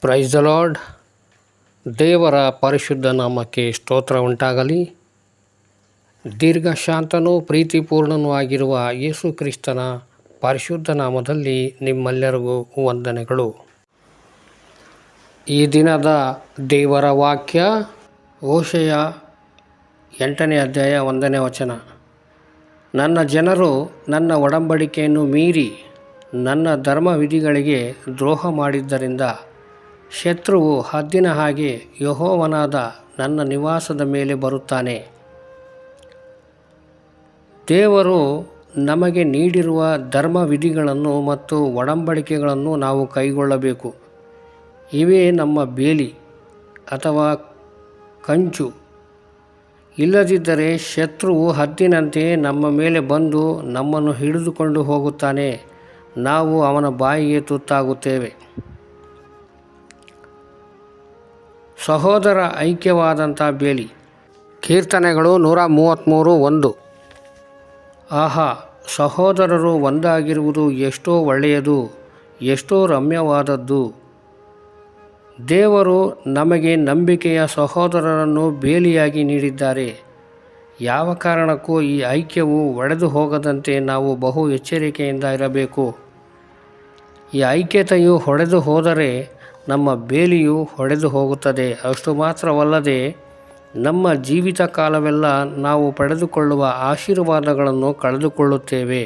Praise the lord. ದೇವರ ಪರಿಶುದ್ಧ ನಾಮಕ್ಕೆ ಸ್ತೋತ್ರ ಉಂಟಾಗಲಿ. ದೀರ್ಘಶಾಂತನೂ ಪ್ರೀತಿಪೂರ್ಣನೂ ಆಗಿರುವ ಯೇಸು ಕ್ರಿಸ್ತನ ಪರಿಶುದ್ಧ ನಾಮದಲ್ಲಿ ನಿಮ್ಮೆಲ್ಲರಿಗೂ ವಂದನೆಗಳು. ಈ ದಿನದ ದೇವರ ವಾಕ್ಯ ಹೋಶೇಯ 8ನೇ ಅಧ್ಯಾಯ 1ನೇ ವಚನ. ನನ್ನ ಜನರು ನನ್ನ ಒಡಂಬಡಿಕೆಯನ್ನು ಮೀರಿ ನನ್ನ ಧರ್ಮವಿಧಿಗಳಿಗೆ ದ್ರೋಹ ಮಾಡಿದ್ದರಿಂದ ಶತ್ರುವು ಹದ್ದಿನ ಹಾಗೆ ಯೆಹೋವನಾದ ನನ್ನ ನಿವಾಸದ ಮೇಲೆ ಬರುತ್ತಾನೆ. ದೇವರು ನಮಗೆ ನೀಡಿರುವ ಧರ್ಮವಿಧಿಗಳನ್ನು ಮತ್ತು ಒಡಂಬಡಿಕೆಗಳನ್ನು ನಾವು ಕೈಗೊಳ್ಳಬೇಕು. ಇವೇ ನಮ್ಮ ಬೇಲಿ ಅಥವಾ ಕಂಚು. ಇಲ್ಲದಿದ್ದರೆ ಶತ್ರುವು ಹದ್ದಿನಂತೆ ನಮ್ಮ ಮೇಲೆ ಬಂದು ನಮ್ಮನ್ನು ಹಿಡಿದುಕೊಂಡು ಹೋಗುತ್ತಾನೆ. ನಾವು ಅವನ ಬಾಯಿಗೆ ತುತ್ತಾಗುತ್ತೇವೆ. ಸಹೋದರ ಐಕ್ಯವಾದಂಥ ಬೇಲಿ. ಕೀರ್ತನೆಗಳು 133:1. ಆಹಾ, ಸಹೋದರರು ಒಂದಾಗಿರುವುದು ಎಷ್ಟೋ ಒಳ್ಳೆಯದು, ಎಷ್ಟೋ ರಮ್ಯವಾದದ್ದು. ದೇವರು ನಮಗೆ ನಂಬಿಕೆಯ ಸಹೋದರರನ್ನು ಬೇಲಿಯಾಗಿ ನೀಡಿದ್ದಾರೆ. ಯಾವ ಕಾರಣಕ್ಕೂ ಈ ಐಕ್ಯವು ಒಡೆದು ಹೋಗದಂತೆ ನಾವು ಬಹು ಎಚ್ಚರಿಕೆಯಿಂದ ಇರಬೇಕು. ಈ ಐಕ್ಯತೆಯು ಹೊಡೆದು ಹೋದರೆ ನಮ್ಮ ಬೇಲಿಯು ಹೊಡೆದು ಹೋಗುತ್ತದೆ. ಅಷ್ಟು ಮಾತ್ರವಲ್ಲದೆ ನಮ್ಮ ಜೀವಿತ ಕಾಲವೆಲ್ಲ ನಾವು ಪಡೆದುಕೊಳ್ಳುವ ಆಶೀರ್ವಾದಗಳನ್ನು ಕಳೆದುಕೊಳ್ಳುತ್ತೇವೆ.